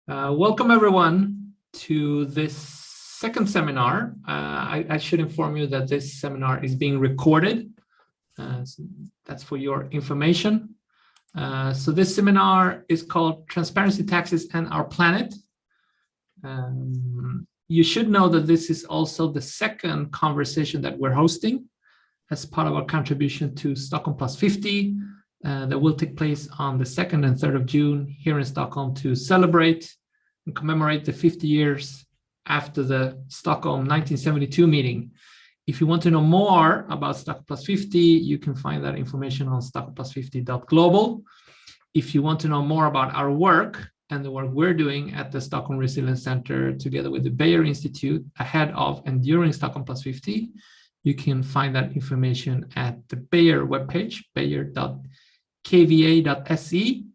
Welcome everyone to this second seminar. I should inform you that this seminar is being recorded. So that's for your information. So this seminar is called Transparency, Taxes, and Our Planet. You should know that this is also the second conversation that we're hosting as part of our contribution to Stockholm Plus 50 that will take place on the 2nd and 3rd of June here in Stockholm to celebrate and commemorate the 50 years after the Stockholm 1972 meeting. If you want to know more about Stockholm Plus 50, you can find that information on stockholmplus50.global. If you want to know more about our work and the work we're doing at the Stockholm Resilience Center together with the Bayer Institute ahead of and during Stockholm Plus 50, you can find that information at the Bayer webpage, bayer.kva.se,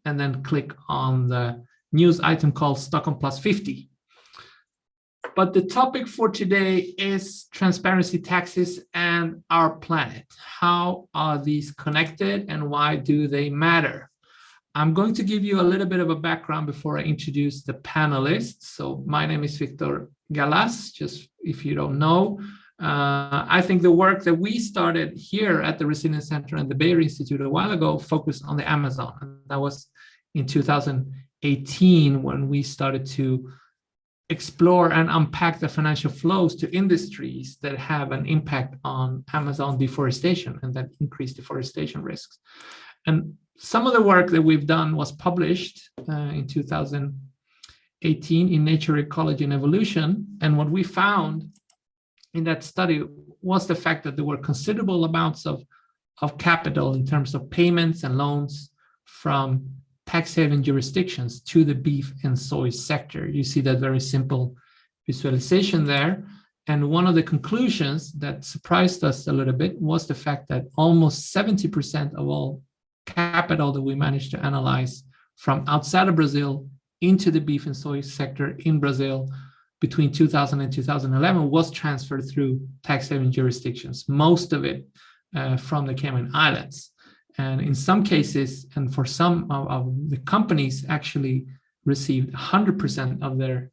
and then click on the news item called Stockholm Plus 50. But the topic for today is transparency, taxes, and our planet. How are these connected and why do they matter? I'm going to give you a little bit of a background before I introduce the panelists. So my name is Victor Galas, just if you don't know. I think the work that we started here at the Resilience Center and the Bayer Institute a while ago focused on the Amazon. And that was in 2018 when we started to explore and unpack the financial flows to industries that have an impact on Amazon deforestation and that increase deforestation risks. And some of the work that we've done was published in 2018 in Nature, Ecology, and Evolution. And what we found in that study was the fact that there were considerable amounts of capital in terms of payments and loans from tax haven jurisdictions to the beef and soy sector. You see that very simple visualization there. And one of the conclusions that surprised us a little bit was the fact that almost 70% of all capital that we managed to analyze from outside of Brazil into the beef and soy sector in Brazil between 2000 and 2011 was transferred through tax haven jurisdictions, most of it from the Cayman Islands. And in some cases, and for some of the companies actually received 100% of their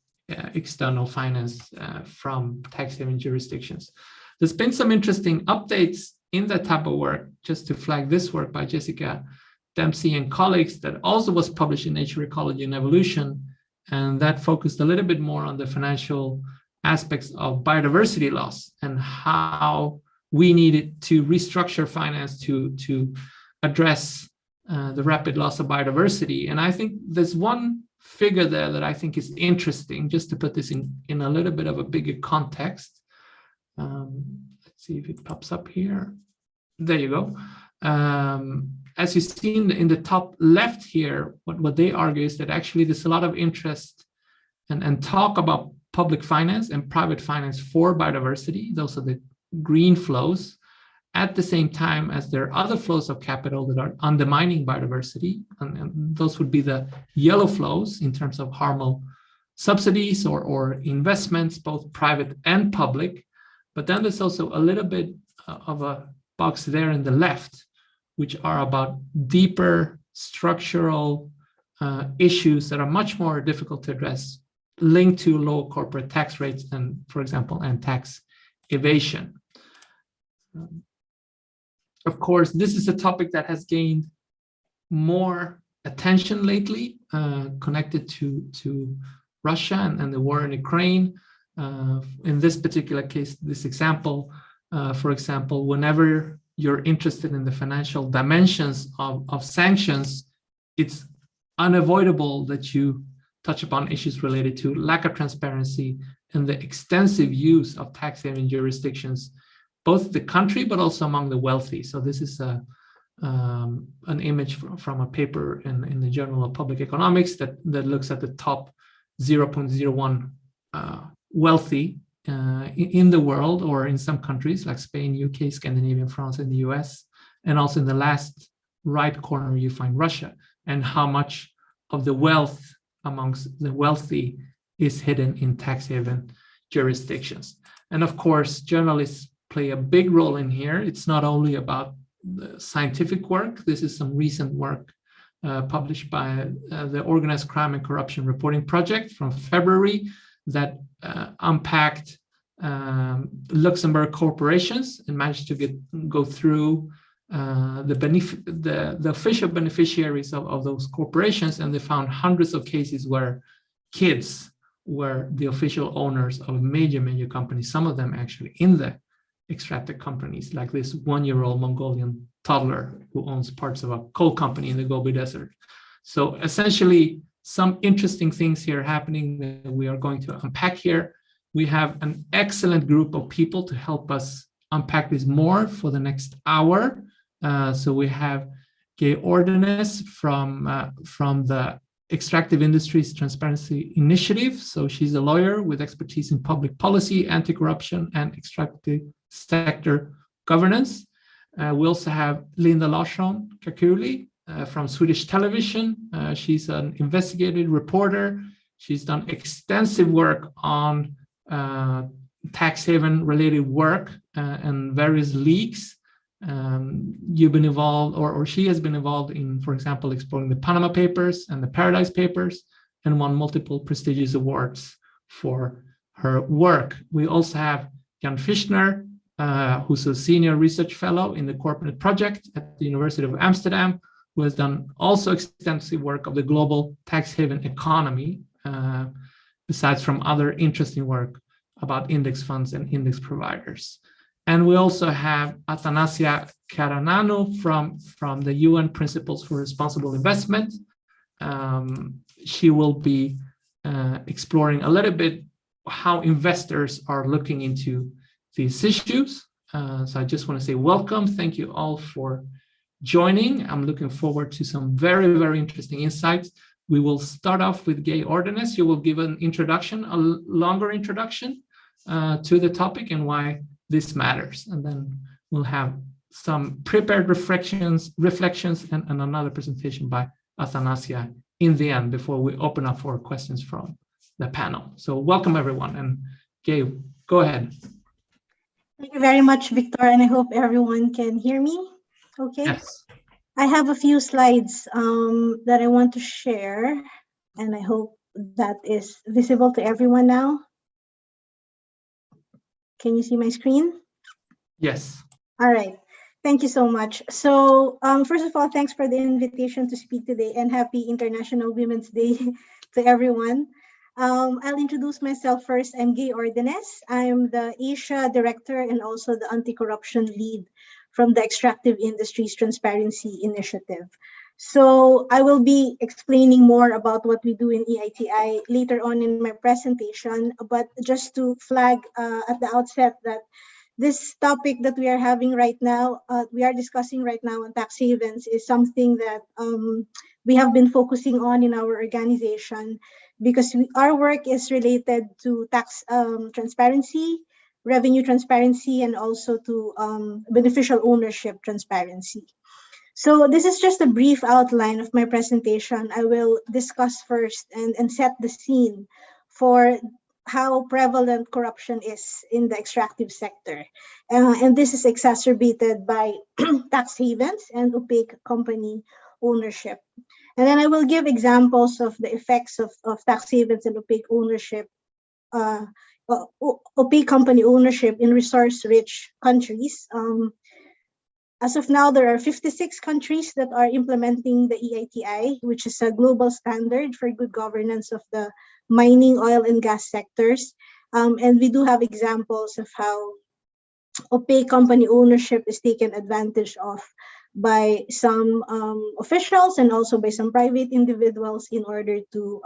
external finance from tax haven jurisdictions. There's been some interesting updates in that type of work, just to flag this work by Jessica Dempsey and colleagues that also was published in Nature, Ecology, and Evolution. And that focused a little bit more on the financial aspects of biodiversity loss and how we needed to restructure finance to address the rapid loss of biodiversity. And I think there's one figure there that I think is interesting, just to put this in a little bit of a bigger context. Let's see if it pops up here. There you go. As you see in the top left here, what they argue is that actually there's a lot of interest and talk about public finance and private finance for biodiversity. Those are the green flows, at the same time as there are other flows of capital that are undermining biodiversity. And those would be the yellow flows in terms of harmful subsidies or investments, both private and public. But then there's also a little bit of a box there in the left, which are about deeper structural issues that are much more difficult to address, linked to low corporate tax rates and, for example, and tax evasion. Of course, this is a topic that has gained more attention lately, connected to Russia and the war in Ukraine. In this particular case, this example, for example, whenever you're interested in the financial dimensions of sanctions, it's unavoidable that you touch upon issues related to lack of transparency and the extensive use of tax haven jurisdictions, both the country but also among the wealthy. So this is an image from a paper in the Journal of Public Economics that looks at the top 0.01 wealthy in the world, or in some countries like Spain, UK, Scandinavia, France, and the US. And also in the last right corner, you find Russia, and how much of the wealth amongst the wealthy is hidden in tax haven jurisdictions. And of course, journalists play a big role in here. It's not only about the scientific work. This is some recent work published by the Organized Crime and Corruption Reporting Project from February that unpacked Luxembourg corporations and managed to go through the official beneficiaries of those corporations, and they found hundreds of cases where kids were the official owners of major companies, some of them actually in the extracted companies, like this 1-year-old Mongolian toddler who owns parts of a coal company in the Gobi Desert. So essentially, some interesting things here happening that we are going to unpack here. We have an excellent group of people to help us unpack this more for the next hour. So we have Gay Ordenes from the Extractive Industries Transparency Initiative. So she's a lawyer with expertise in public policy, anti-corruption, and extractive sector governance. We also have Linda Larsson Kakuli from Swedish Television. She's an investigative reporter. She's done extensive work on tax haven related work and various leaks. You've been involved, or she has been involved in, for example, exploring the Panama Papers and the Paradise Papers, and won multiple prestigious awards for her work. We also have Jan Fischner, who's a senior research fellow in the Corporate Project at the University of Amsterdam, who has done also extensive work of the global tax haven economy, besides from other interesting work about index funds and index providers. And we also have Athanasia Karananu from the UN Principles for Responsible Investment. She will be exploring a little bit how investors are looking into these issues. So I just want to say welcome. Thank you all for joining. I'm looking forward to some very, very interesting insights. We will start off with Gay Ordenes. You will give an introduction, a longer introduction to the topic and why this matters. And then we'll have some prepared reflections and another presentation by Athanasia in the end before we open up for questions from the panel. So welcome everyone, and Gay, go ahead. Thank you very much, Victor, and I hope everyone can hear me. Okay. Yes. I have a few slides that I want to share, and I hope that is visible to everyone now. Can you see my screen? Yes. All right. Thank you so much. So first of all, thanks for the invitation to speak today, and happy International Women's Day to everyone. I'll introduce myself first. I'm Gay Ordenes. I'm the Asia Director and also the Anti-Corruption Lead from the Extractive Industries Transparency Initiative. So I will be explaining more about what we do in AATI later on in my presentation, but just to flag at the outset that this topic that we are having right now, we are discussing right now on tax havens, is something that we have been focusing on in our organization because our work is related to tax transparency, revenue transparency, and also to beneficial ownership transparency. So this is just a brief outline of my presentation. I will discuss first and set the scene for how prevalent corruption is in the extractive sector. And this is exacerbated by tax havens and opaque company ownership. And then I will give examples of the effects of tax havens and opaque ownership, opaque company ownership in resource-rich countries. As of now, there are 56 countries that are implementing the AATI, which is a global standard for good governance of the mining, oil, and gas sectors. And we do have examples of how opaque company ownership is taken advantage of by some officials and also by some private individuals in order to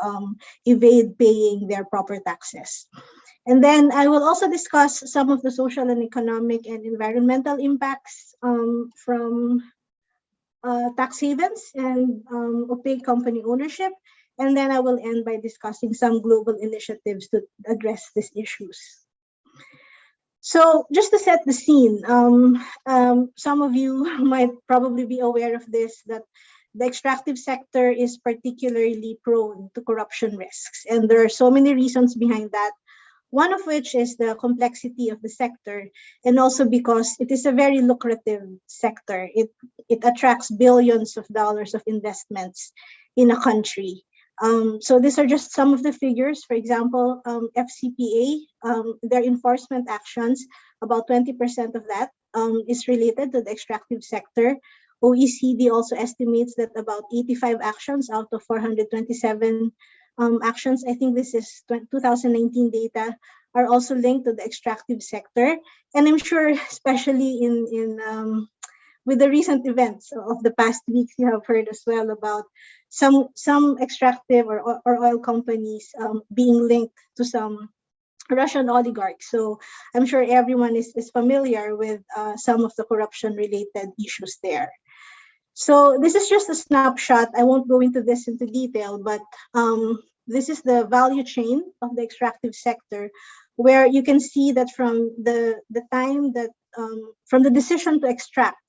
evade paying their proper taxes. And then I will also discuss some of the social and economic and environmental impacts from tax havens and opaque company ownership. And then I will end by discussing some global initiatives to address these issues. So just to set the scene, some of you might probably be aware of this, that the extractive sector is particularly prone to corruption risks. And there are so many reasons behind that. One of which is the complexity of the sector, and also because it is a very lucrative sector. It attracts billions of dollars of investments in a country. So these are just some of the figures. For example, FCPA, their enforcement actions, about 20% of that is related to the extractive sector. OECD also estimates that about 85 actions out of 427 actions, I think this is 2019 data, are also linked to the extractive sector. And I'm sure, especially in with the recent events of the past weeks, you have heard as well about some extractive or oil companies being linked to some Russian oligarchs. So I'm sure everyone is familiar with some of the corruption related issues there. So this is just a snapshot. I won't go into this into detail, but this is the value chain of the extractive sector, where you can see that from the time that from the decision to extract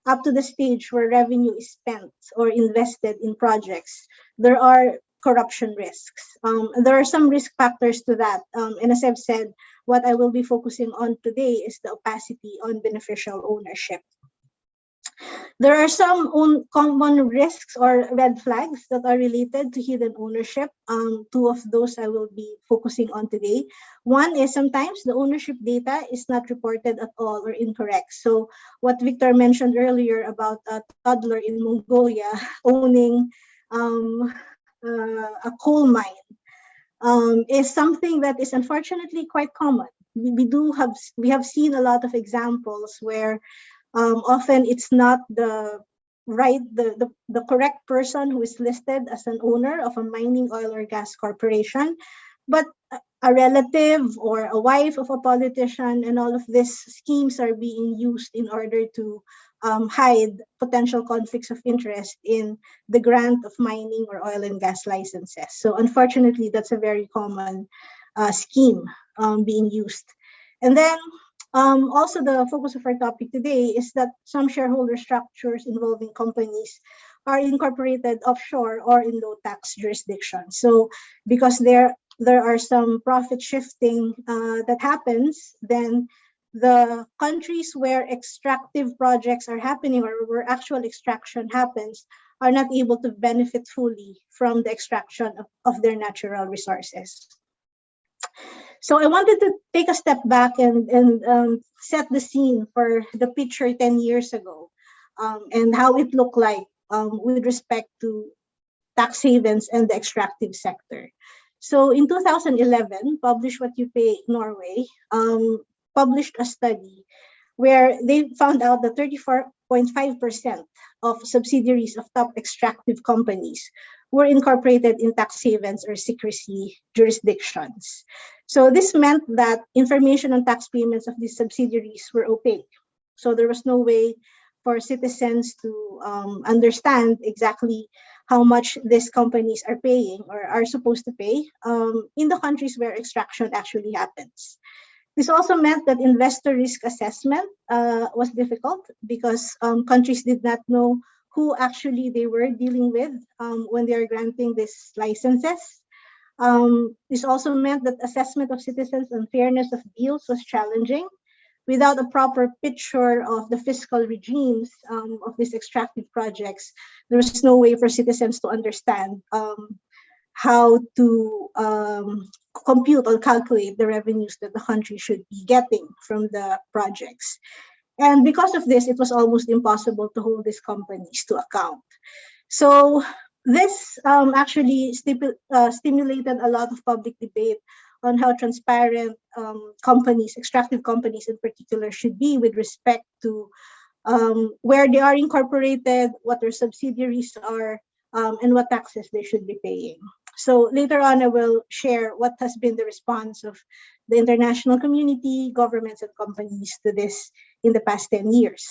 up to the stage where revenue is spent or invested in projects, there are corruption risks. There are some risk factors to that. And as I've said, what I will be focusing on today is the opacity on beneficial ownership. There are some common risks or red flags that are related to hidden ownership. Two of those I will be focusing on today. One is sometimes the ownership data is not reported at all or incorrect. So what Victor mentioned earlier about a toddler in Mongolia owning a coal mine is something that is unfortunately quite common. We have seen a lot of examples where often it's not the correct person who is listed as an owner of a mining oil or gas corporation, but a relative or a wife of a politician, and all of these schemes are being used in order to hide potential conflicts of interest in the grant of mining or oil and gas licenses. So unfortunately, that's a very common scheme being used. And then also, the focus of our topic today is that some shareholder structures involving companies are incorporated offshore or in low tax jurisdictions. So, because there are some profit shifting that happens, then the countries where extractive projects are happening or where actual extraction happens are not able to benefit fully from the extraction of their natural resources. So I wanted to take a step back and set the scene for the picture 10 years ago and how it looked like with respect to tax havens and the extractive sector. So in 2011, Publish What You Pay Norway published a study where they found out that 34.5% of subsidiaries of top extractive companies were incorporated in tax havens or secrecy jurisdictions. So this meant that information on tax payments of these subsidiaries were opaque. So there was no way for citizens to understand exactly how much these companies are paying or are supposed to pay in the countries where extraction actually happens. This also meant that investor risk assessment was difficult because countries did not know who actually they were dealing with when they are granting these licenses. This also meant that assessment of citizens and fairness of deals was challenging. Without a proper picture of the fiscal regimes of these extractive projects, there was no way for citizens to understand how to compute or calculate the revenues that the country should be getting from the projects. And because of this, it was almost impossible to hold these companies to account. So this actually stimulated a lot of public debate on how transparent companies, extractive companies in particular, should be with respect to where they are incorporated, what their subsidiaries are, and what taxes they should be paying. So later on, I will share what has been the response of the international community, governments, and companies to this in the past 10 years.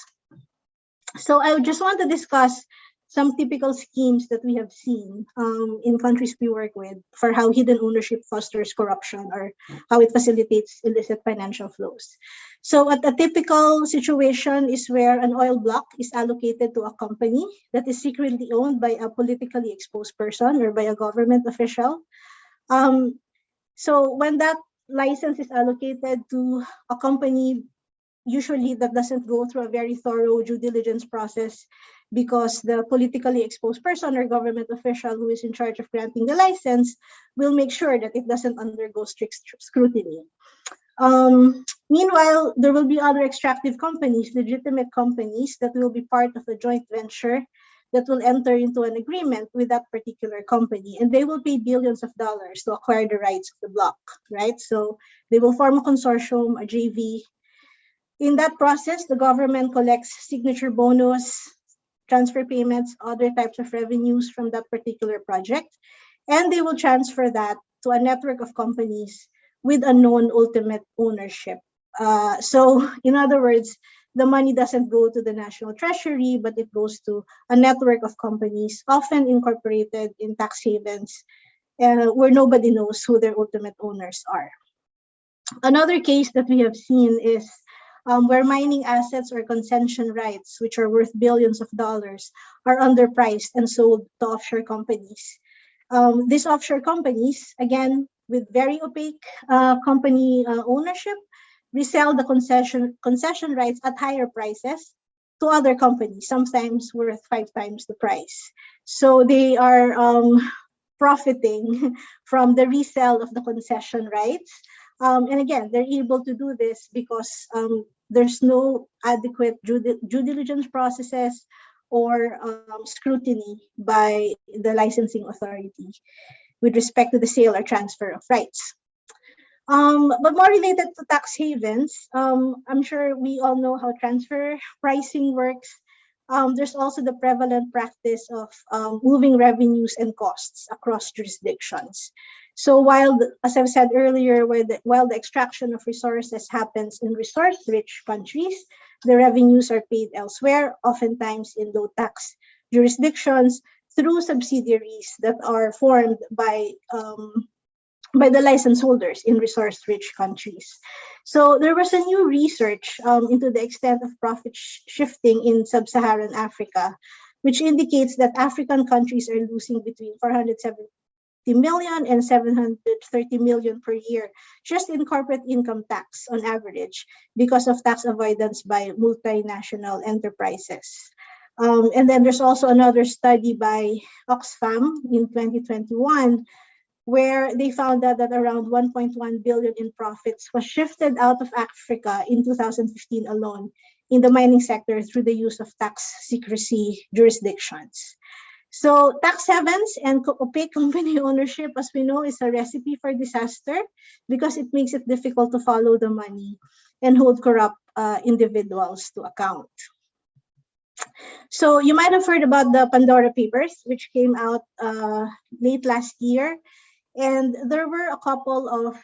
So I just want to discuss some typical schemes that we have seen in countries we work with for how hidden ownership fosters corruption or how it facilitates illicit financial flows. So a typical situation is where an oil block is allocated to a company that is secretly owned by a politically exposed person or by a government official. So when that license is allocated to a company usually that doesn't go through a very thorough due diligence process, because the politically exposed person or government official who is in charge of granting the license will make sure that it doesn't undergo strict scrutiny. Meanwhile, there will be other extractive companies, legitimate companies that will be part of a joint venture that will enter into an agreement with that particular company, and they will pay billions of dollars to acquire the rights of the block, right? So they will form a consortium, a JV. In that process, the government collects signature bonus, transfer payments, other types of revenues from that particular project, and they will transfer that to a network of companies with a known ultimate ownership. So, in other words, the money doesn't go to the national treasury, but it goes to a network of companies, often incorporated in tax havens, where nobody knows who their ultimate owners are. Another case that we have seen is where mining assets or concession rights, which are worth billions of dollars, are underpriced and sold to offshore companies. These offshore companies, again, with very opaque company ownership, resell the concession rights at higher prices to other companies, sometimes worth 5 times the price. So they are profiting from the resale of the concession rights. And again, they're able to do this because there's no adequate due diligence processes or scrutiny by the licensing authority with respect to the sale or transfer of rights. But more related to tax havens, I'm sure we all know how transfer pricing works. There's also the prevalent practice of moving revenues and costs across jurisdictions. So while, as I've said earlier, while the extraction of resources happens in resource-rich countries, the revenues are paid elsewhere, oftentimes in low-tax jurisdictions, through subsidiaries that are formed by the license holders in resource-rich countries. So there was a new research into the extent of profit shifting in sub-Saharan Africa, which indicates that African countries are losing between 470 million and 730 million per year just in corporate income tax on average because of tax avoidance by multinational enterprises. And then there's also another study by Oxfam in 2021 where they found out that around 1.1 billion in profits was shifted out of Africa in 2015 alone in the mining sector through the use of tax secrecy jurisdictions. So tax havens and opaque company ownership, as we know, is a recipe for disaster because it makes it difficult to follow the money and hold corrupt individuals to account. So you might have heard about the Pandora Papers, which came out late last year. And there were a couple of,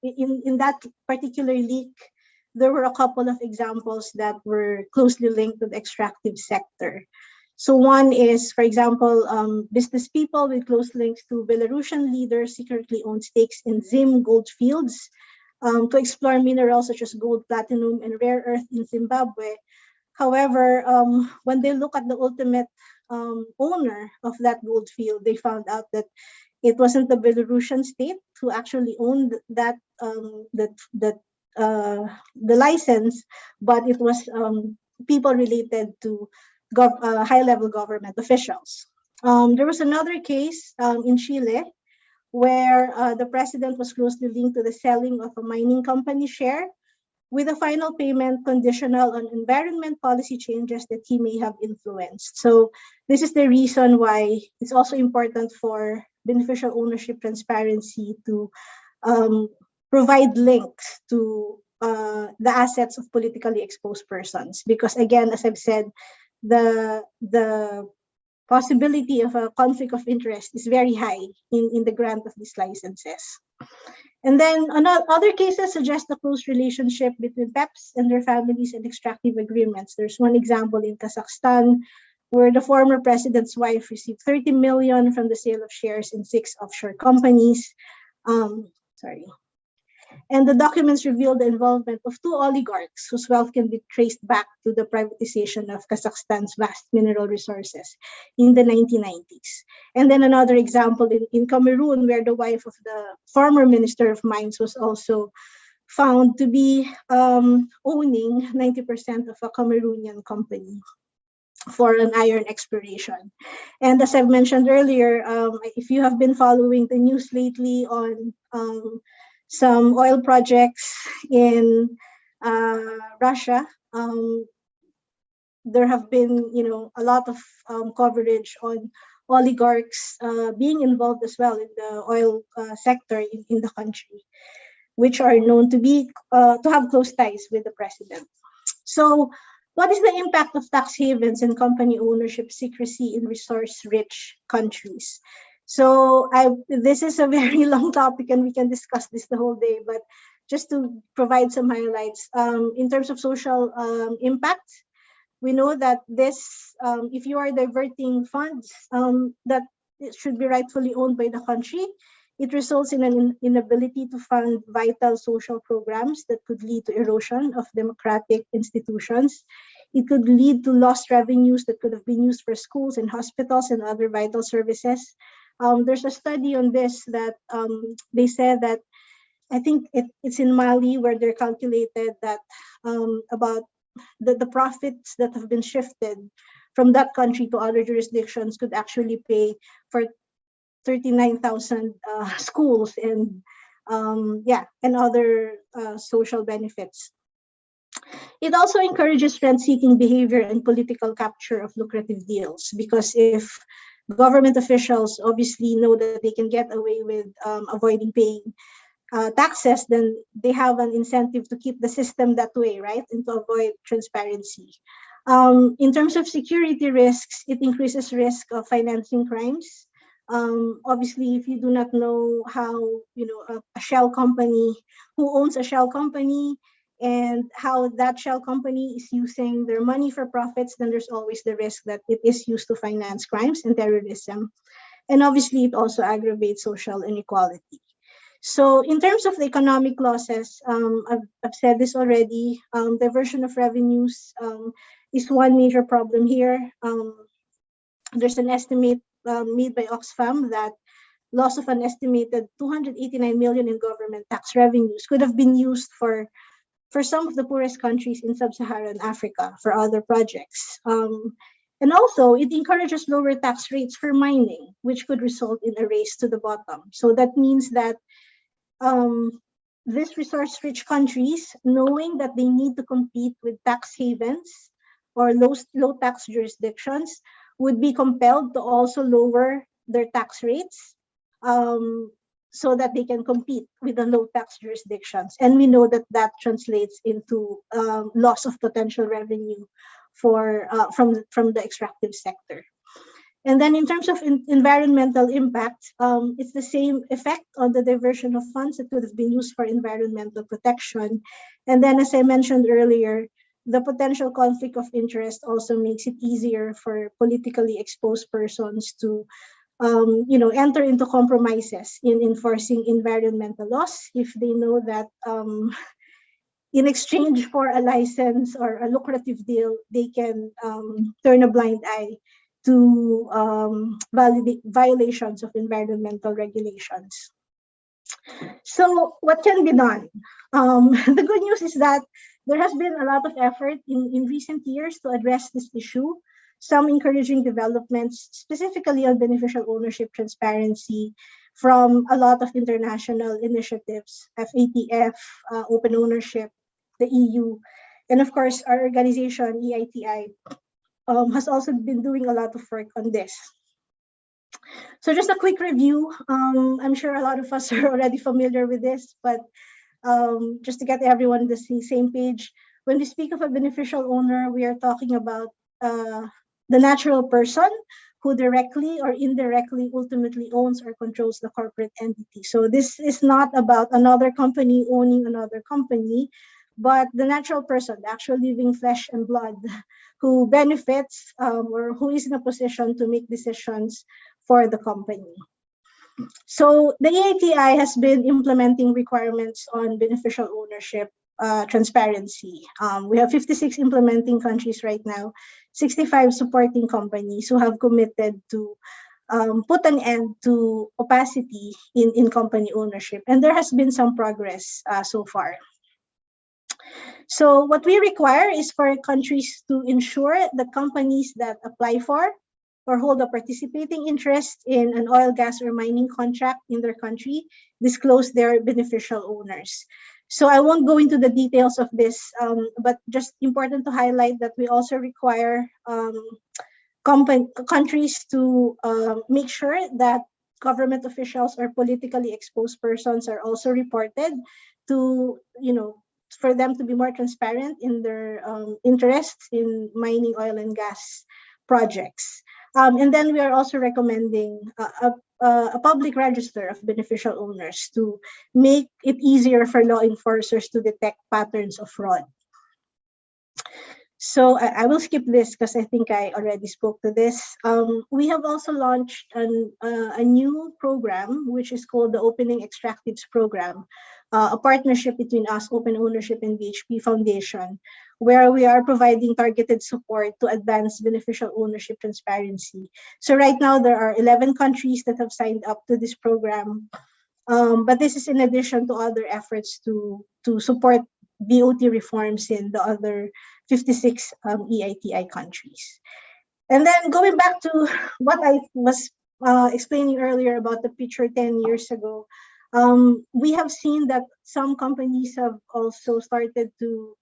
in that particular leak, there were a couple of examples that were closely linked to the extractive sector. So one is, for example, business people with close links to Belarusian leaders secretly own stakes in Zim gold fields to explore minerals such as gold, platinum, and rare earth in Zimbabwe. However, when they look at the ultimate owner of that gold field, they found out that it wasn't the Belarusian state who actually owned that the license, but it was people related to high-level government officials. There was another case in Chile where the president was closely linked to the selling of a mining company share with a final payment conditional on environment policy changes that he may have influenced. So this is the reason why it's also important for beneficial ownership transparency to provide links to the assets of politically exposed persons. Because again, as I've said, the possibility of a conflict of interest is very high in the grant of these licenses. And then other cases suggest a close relationship between PEPs and their families and extractive agreements. There's one example in Kazakhstan where the former president's wife received 30 million from the sale of shares in 6 offshore companies. And the documents revealed the involvement of two oligarchs whose wealth can be traced back to the privatization of Kazakhstan's vast mineral resources in the 1990s. And then another example in Cameroon, where the wife of the former Minister of Mines was also found to be owning 90% of a Cameroonian company for an iron exploration. And as I've mentioned earlier, if you have been following the news lately on some oil projects in Russia, there have been, a lot of coverage on oligarchs being involved as well in the oil sector in the country, which are known to have close ties with the president. So, what is the impact of tax havens and company ownership secrecy in resource-rich countries? So, this is a very long topic, and we can discuss this the whole day. But just to provide some highlights, in terms of social impact, we know that this, if you are diverting funds that should be rightfully owned by the country, it results in an inability to fund vital social programs that could lead to erosion of democratic institutions. It could lead to lost revenues that could have been used for schools and hospitals and other vital services. There's a study on this that they said that, I think it's in Mali, where they're calculated that about the profits that have been shifted from that country to other jurisdictions could actually pay for 39,000 schools and other social benefits. It also encourages rent-seeking behavior and political capture of lucrative deals, because if government officials obviously know that they can get away with avoiding paying taxes, then they have an incentive to keep the system that way, right? And to avoid transparency. In terms of security risks, it increases risk of financing crimes. Obviously, if you do not know how, a shell company, who owns a shell company, and how that shell company is using their money for profits, then there's always the risk that it is used to finance crimes and terrorism. And obviously, it also aggravates social inequality. So in terms of the economic losses, I've said this already, diversion of revenues is one major problem here. There's an estimate made by Oxfam that loss of an estimated 289 million in government tax revenues could have been used for some of the poorest countries in sub-Saharan Africa for other projects. And also, it encourages lower tax rates for mining, which could result in a race to the bottom. So that means that these resource-rich countries, knowing that they need to compete with tax havens or low tax jurisdictions, would be compelled to also lower their tax rates so that they can compete with the low tax jurisdictions. And we know that that translates into loss of potential revenue from the extractive sector. And then in terms of environmental impact, it's the same effect on the diversion of funds that could have been used for environmental protection. And then, as I mentioned earlier, the potential conflict of interest also makes it easier for politically exposed persons to enter into compromises in enforcing environmental laws if they know that in exchange for a license or a lucrative deal, they can turn a blind eye to violations of environmental regulations. So what can be done? The good news is that there has been a lot of effort in recent years to address this issue. Some encouraging developments, specifically on beneficial ownership transparency, from a lot of international initiatives, FATF, open ownership, the EU, and of course our organization, AATI, has also been doing a lot of work on this. So just a quick review. I'm sure a lot of us are already familiar with this, but just to get everyone on the same page, when we speak of a beneficial owner, we are talking about the natural person who directly or indirectly ultimately owns or controls the corporate entity. So this is not about another company owning another company, but the natural person, the actual living flesh and blood, who benefits or who is in a position to make decisions for the company. So the AATI has been implementing requirements on beneficial ownership transparency. We have 56 implementing countries right now, 65 supporting companies who have committed to put an end to opacity in company ownership. And there has been some progress so far. So what we require is for countries to ensure that companies that apply for or hold a participating interest in an oil, gas, or mining contract in their country disclose their beneficial owners. So I won't go into the details of this, but just important to highlight that we also require countries to make sure that government officials or politically exposed persons are also reported to, for them to be more transparent in their interests in mining oil and gas projects. And then we are also recommending a public register of beneficial owners to make it easier for law enforcers to detect patterns of fraud. So I will skip this because I think I already spoke to this. We have also launched a new program, which is called the Opening Extractives Program, a partnership between us, Open Ownership, and BHP Foundation, where we are providing targeted support to advance beneficial ownership transparency. So right now, there are 11 countries that have signed up to this program. But this is in addition to other efforts to support BOT reforms in the other 56 EITI countries. And then going back to what I was explaining earlier about the picture 10 years ago, we have seen that some companies have also started to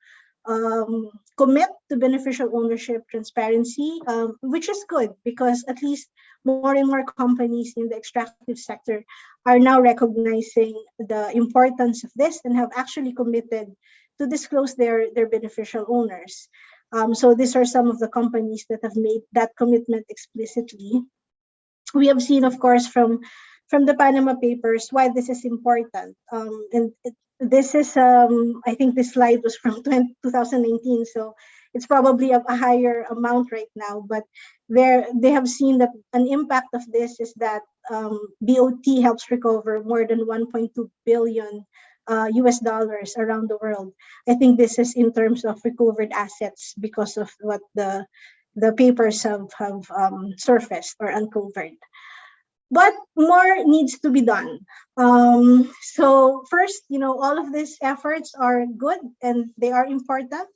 commit to beneficial ownership transparency, which is good because at least more and more companies in the extractive sector are now recognizing the importance of this and have actually committed to disclose their beneficial owners. So these are some of the companies that have made that commitment explicitly. We have seen, of course, from the Panama Papers why this is important. This is, I think this slide was from 2019, so it's probably a higher amount right now, but they have seen that an impact of this is that BOT helps recover more than 1.2 billion US dollars around the world. I think this is in terms of recovered assets because of what the papers have surfaced or uncovered. But more needs to be done. So first, all of these efforts are good and they are important,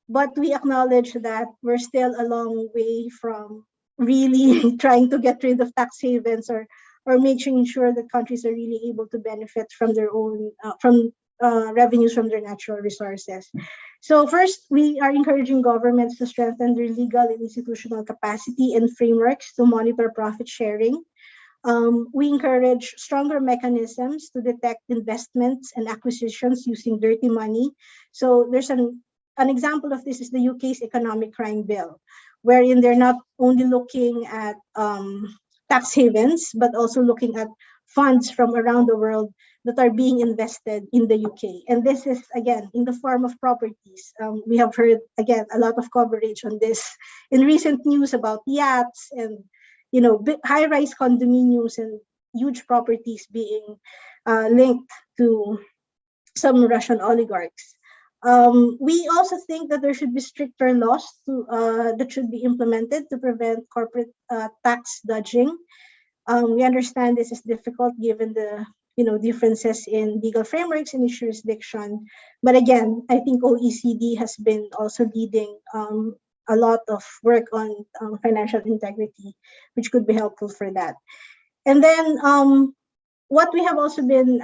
but we acknowledge that we're still a long way from really trying to get rid of tax havens or making sure that countries are really able to benefit from their own revenues from their natural resources. So first, we are encouraging governments to strengthen their legal and institutional capacity and frameworks to monitor profit sharing. We encourage stronger mechanisms to detect investments and acquisitions using dirty money. So there's an example of this is the UK's economic crime bill, wherein they're not only looking at tax havens, but also looking at funds from around the world that are being invested in the UK. And this is, again, in the form of properties. We have heard, again, a lot of coverage on this in recent news about yachts and high-rise condominiums and huge properties being linked to some Russian oligarchs. We also think that there should be stricter laws that should be implemented to prevent corporate tax dodging. We understand this is difficult given the differences in legal frameworks in each jurisdiction. But again, I think OECD has been also leading a lot of work on financial integrity, which could be helpful for that. And then what we have also been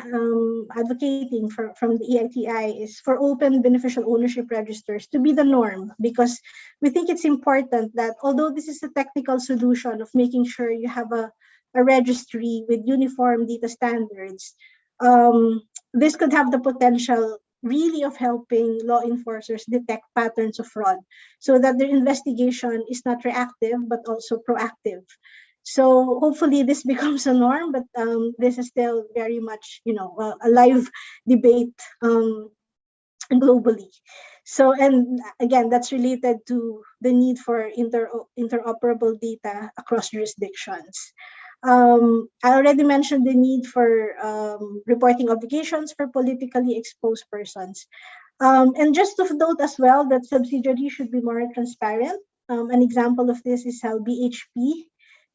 advocating from the EITI is for open beneficial ownership registers to be the norm, because we think it's important that although this is a technical solution of making sure you have a registry with uniform data standards, this could have the potential really of helping law enforcers detect patterns of fraud so that their investigation is not reactive but also proactive. So hopefully this becomes a norm, but this is still very much, a live debate globally. So, and again, that's related to the need for interoperable data across jurisdictions. I already mentioned the need for reporting obligations for politically exposed persons. And just to note as well that subsidiaries should be more transparent. An example of this is how BHP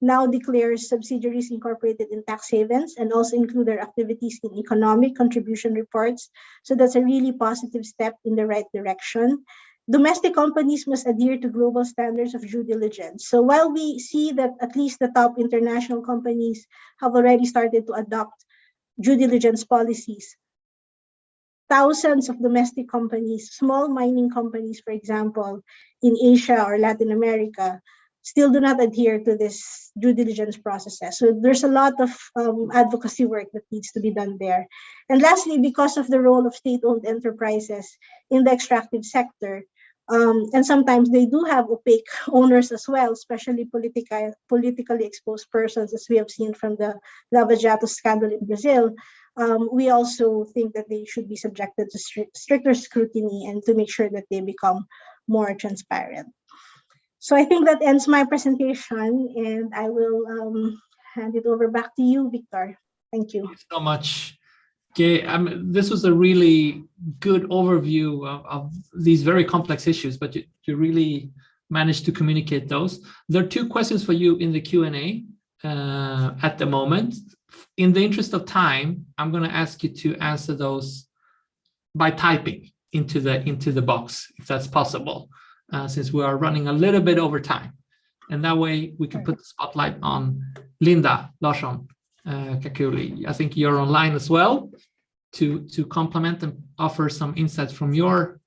now declares subsidiaries incorporated in tax havens and also include their activities in economic contribution reports. So that's a really positive step in the right direction. Domestic companies must adhere to global standards of due diligence. So while we see that at least the top international companies have already started to adopt due diligence policies, thousands of domestic companies, small mining companies, for example, in Asia or Latin America, still do not adhere to this due diligence processes. So there's a lot of advocacy work that needs to be done there. And lastly, because of the role of state-owned enterprises in the extractive sector, and sometimes they do have opaque owners as well, especially politically exposed persons, as we have seen from the Lava Jato scandal in Brazil. We also think that they should be subjected to stricter scrutiny and to make sure that they become more transparent. So I think that ends my presentation, and I will hand it over back to you, Victor. Thank you. Thank you so much. Okay, this was a really good overview of these very complex issues, but you really managed to communicate those. There are two questions for you in the Q&A at the moment. In the interest of time, I'm going to ask you to answer those by typing into the box, if that's possible, since we are running a little bit over time. And that way we can put the spotlight on Linda Larsson Kakuli. I think you're online as well to complement and offer some insights from your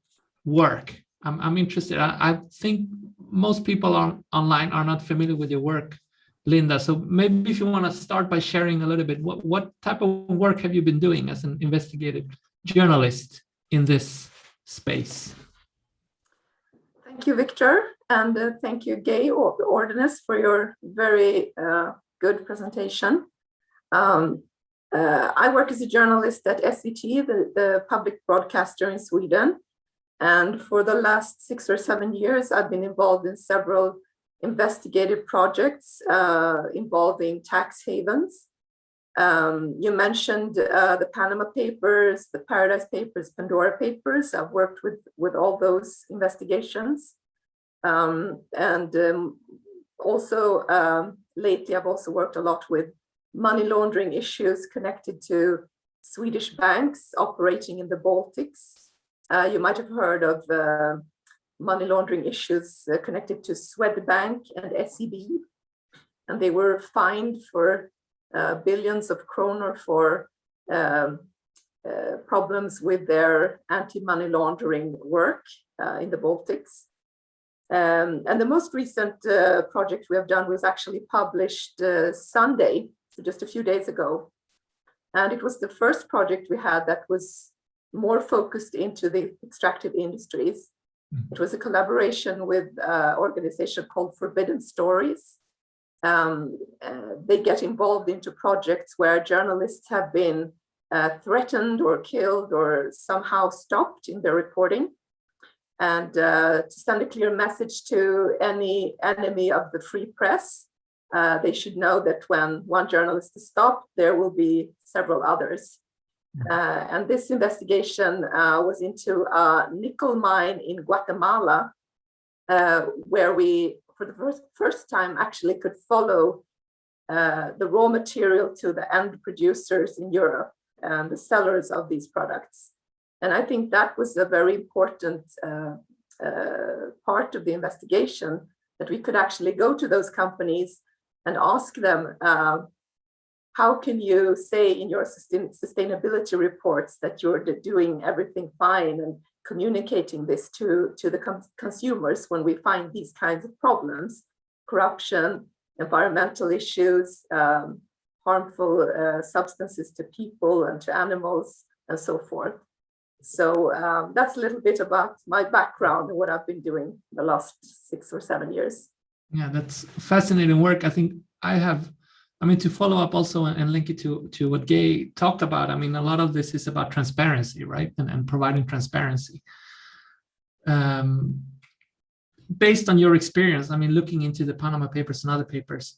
work. I'm interested. I think most people online are not familiar with your work, Linda. So maybe if you want to start by sharing a little bit, what type of work have you been doing as an investigative journalist in this space? Thank you, Victor, and thank you, Gay Ordinance, for your very good presentation. I work as a journalist at SVT, the public broadcaster in Sweden, and for the last 6 or 7 years, I've been involved in several investigative projects involving tax havens. You mentioned the Panama Papers, the Paradise Papers, Pandora Papers. I've worked with all those investigations. Also lately, I've also worked a lot with money laundering issues connected to Swedish banks operating in the Baltics. You might have heard of money laundering issues connected to Swedbank and SEB, and they were fined for billions of kronor for problems with their anti-money laundering work in the Baltics. And the most recent project we have done was actually published Sunday, so just a few days ago. And it was the first project we had that was more focused into the extractive industries. It was a collaboration with an organization called Forbidden Stories. They get involved into projects where journalists have been threatened or killed or somehow stopped in their reporting. And to send a clear message to any enemy of the free press, they should know that when one journalist is stopped, there will be several others. And this investigation was into a nickel mine in Guatemala, where we, for the first time, actually could follow the raw material to the end producers in Europe and the sellers of these products. And I think that was a very important part of the investigation, that we could actually go to those companies and ask them, how can you say in your sustainability reports that you're doing everything fine and communicating this to the consumers when we find these kinds of problems, corruption, environmental issues, harmful substances to people and to animals, and so forth. So that's a little bit about my background and what I've been doing the last 6 or 7 years. Yeah, that's fascinating work. I think to follow up also and link it to what Gay talked about, a lot of this is about transparency, right? And providing transparency. Based on your experience, looking into the Panama Papers and other papers,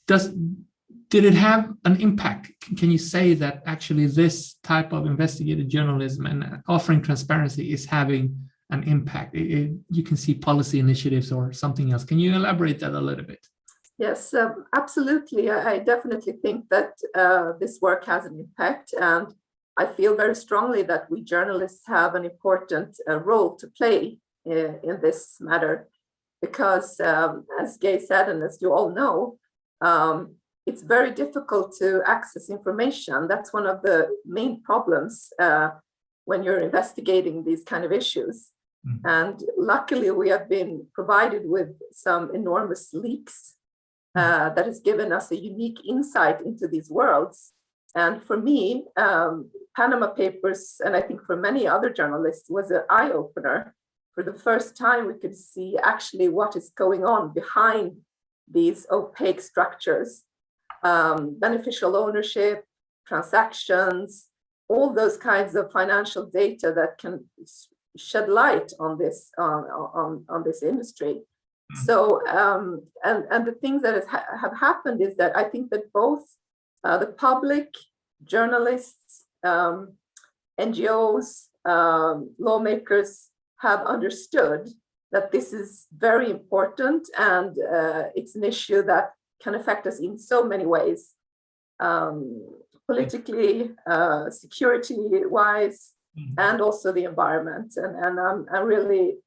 did it have an impact? Can you say that actually this type of investigative journalism and offering transparency is having an impact? You can see policy initiatives or something else. Can you elaborate that a little bit? Yes, absolutely. I definitely think that this work has an impact, and I feel very strongly that we journalists have an important role to play in this matter, because as Gay said, and as you all know, it's very difficult to access information. That's one of the main problems when you're investigating these kind of issues. Mm-hmm. And luckily, we have been provided with some enormous leaks that has given us a unique insight into these worlds. And for me, Panama Papers, and I think for many other journalists, was an eye-opener. For the first time, we could see actually what is going on behind these opaque structures. Beneficial ownership, transactions, all those kinds of financial data that can shed light on this on this industry. So and the things that have happened is that I think that both the public, journalists, NGOs, lawmakers have understood that this is very important, and it's an issue that can affect us in so many ways, politically, security-wise, and also the environment. And I'm really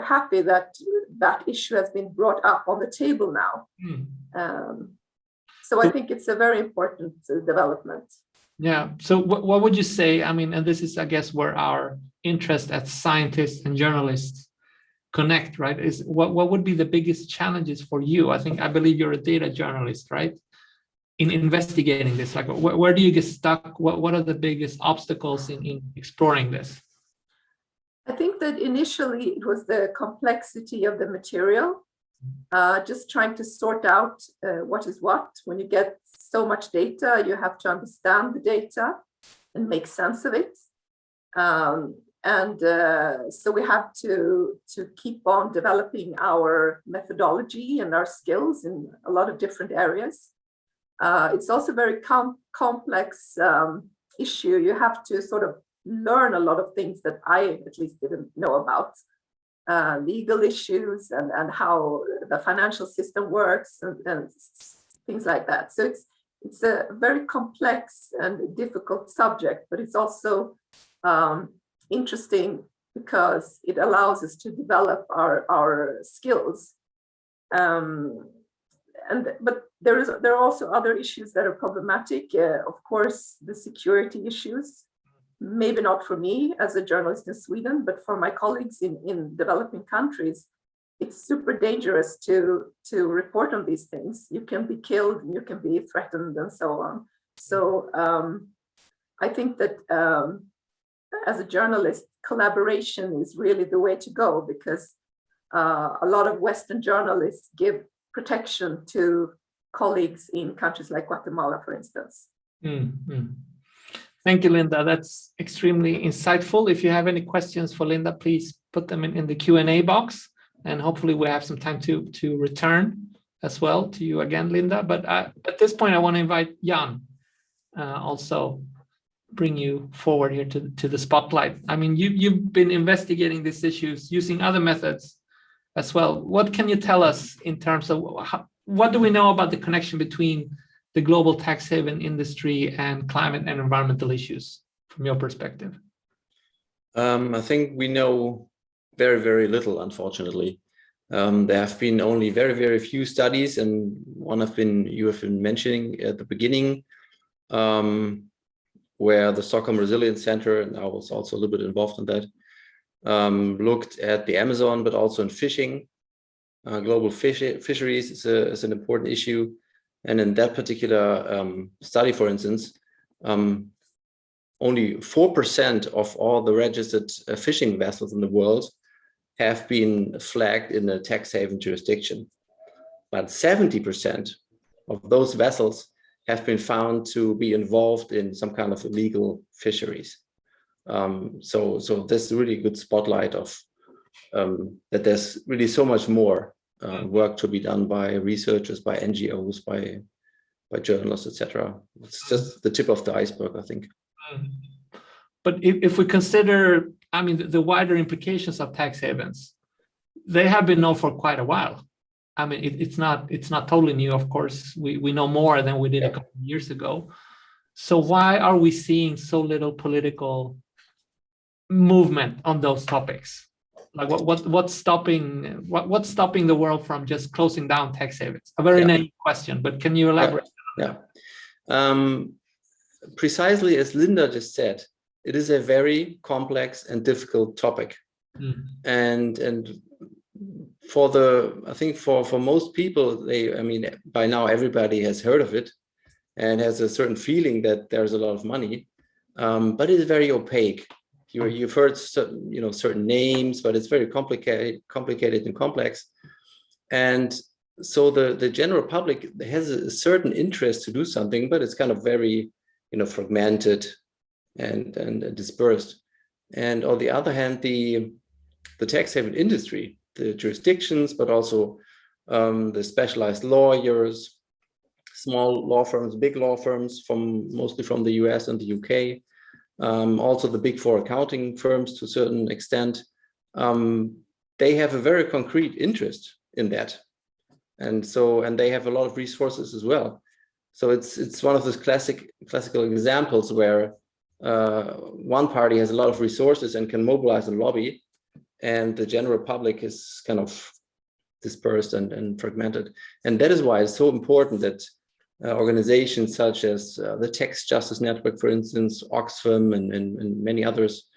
happy that that issue has been brought up on the table now. So I think it's a very important development. Yeah. So what would you say? I mean, and this is, I guess, where our interest as scientists and journalists connect, right? Is what would be the biggest challenges for you? I believe you're a data journalist, right? In investigating this, like where do you get stuck? What are the biggest obstacles in exploring this? I think that initially it was the complexity of the material, just trying to sort out what is what. When you get so much data, you have to understand the data and make sense of it. So we have to keep on developing our methodology and our skills in a lot of different areas. It's also a very complex issue. You have to sort of learn a lot of things that I at least didn't know about. Legal issues and how the financial system works and things like that. So it's a very complex and difficult subject, but it's also interesting because it allows us to develop our skills. But there are also other issues that are problematic. Of course, the security issues. Maybe not for me as a journalist in Sweden, but for my colleagues in developing countries, it's super dangerous to report on these things. You can be killed, you can be threatened, and so on. So I think that as a journalist, collaboration is really the way to go, because a lot of Western journalists give protection to colleagues in countries like Guatemala, for instance. Mm-hmm. Thank you, Linda. That's extremely insightful. If you have any questions for Linda, please put them in the Q&A box, and hopefully we have some time to return as well to you again, Linda. But at this point, I want to invite Jan, also bring you forward here to the spotlight. I mean, you've been investigating these issues using other methods as well. What can you tell us in terms of what do we know about the connection between the global tax haven industry and climate and environmental issues from your perspective? I think we know very, very little, unfortunately. There have been only very, very few studies, and one you have been mentioning at the beginning, where the Stockholm Resilience Center, and I was also a little bit involved in that, looked at the Amazon, but also in fishing. Global fisheries is an important issue. And in that particular study, for instance, only 4% of all the registered fishing vessels in the world have been flagged in a tax haven jurisdiction. But 70% of those vessels have been found to be involved in some kind of illegal fisheries. So this is really a good spotlight of that there's really so much more work to be done by researchers, by NGOs, by journalists, etc. It's just the tip of the iceberg, I think. But if we consider, I mean, the wider implications of tax havens, they have been known for quite a while. I mean, it's not totally new, of course. We know more than we did a couple of years ago. So why are we seeing so little political movement on those topics? Like what's stopping the world from just closing down tax havens? A very naive question, but can you elaborate? Yeah. Precisely as Linda just said, it is a very complex and difficult topic. And I think for most people, I mean, by now everybody has heard of it and has a certain feeling that there's a lot of money, but it is very opaque. You've heard certain names, but it's very complicated and complex. And so the general public has a certain interest to do something, but it's kind of very, fragmented and dispersed. And on the other hand, the tax haven industry, the jurisdictions, but also the specialized lawyers, small law firms, big law firms mostly from the US and the UK, also the big four accounting firms to a certain extent, they have a very concrete interest in that. And they have a lot of resources as well. So it's one of those classical examples where one party has a lot of resources and can mobilize and lobby, and the general public is kind of dispersed and fragmented. And that is why it's so important that organizations such as the Tax Justice Network, for instance, Oxfam and many others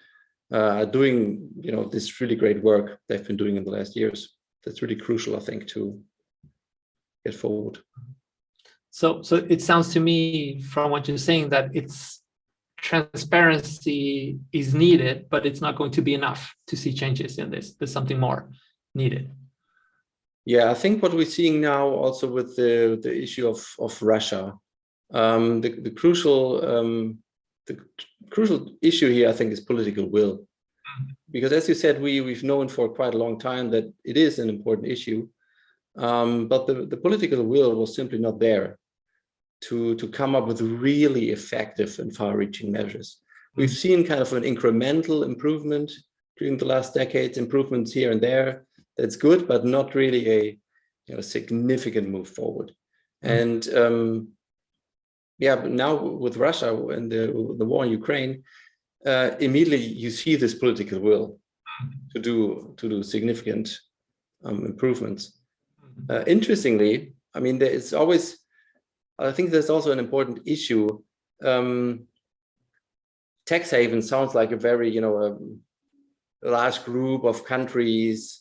are doing this really great work they've been doing in the last years. That's really crucial, I think, to get forward. So it sounds to me from what you're saying that it's transparency is needed, but it's not going to be enough to see changes in this. There's something more needed. Yeah, I think what we're seeing now also with the issue of Russia, the crucial issue here, I think, is political will. Because as you said, we've known for quite a long time that it is an important issue, but the political will was simply not there to come up with really effective and far-reaching measures. We've seen kind of an incremental improvement during the last decades, improvements here and there. That's good, but not really a significant move forward. And but now with Russia and the war in Ukraine, immediately you see this political will to do significant improvements. Interestingly, I mean, I think there's also an important issue. Tax haven sounds like a very a large group of countries.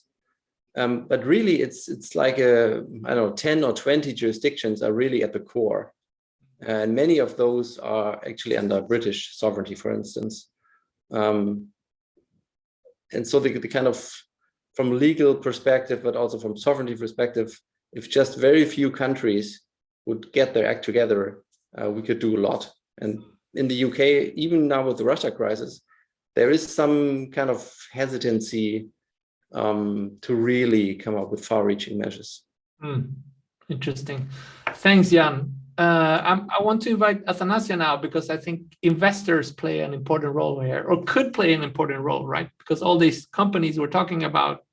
But really, it's like 10 or 20 jurisdictions are really at the core. And many of those are actually under British sovereignty, for instance. And so the kind of, from legal perspective, but also from sovereignty perspective, if just very few countries would get their act together, we could do a lot. And in the UK, even now with the Russia crisis, there is some kind of hesitancy to really come up with far-reaching measures. Interesting. Thanks, Jan. I want to invite Athanasia now because I think investors play an important role here, or could play an important role, right? Because all these companies we're talking about,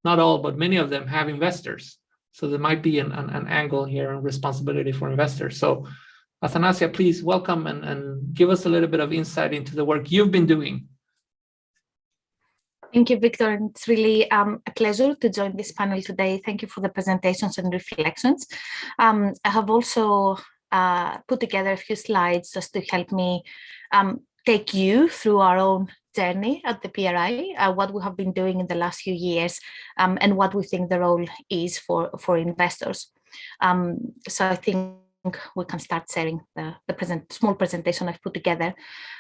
not all, but many of them have investors. So there might be an angle here and responsibility for investors. So Athanasia, please welcome and give us a little bit of insight into the work you've been doing. Thank you, Victor. It's really a pleasure to join this panel today. Thank you for the presentations and reflections. I have also put together a few slides just to help me take you through our own journey at the PRI, what we have been doing in the last few years, and what we think the role is for investors. So I think we can start sharing the small presentation I've put together.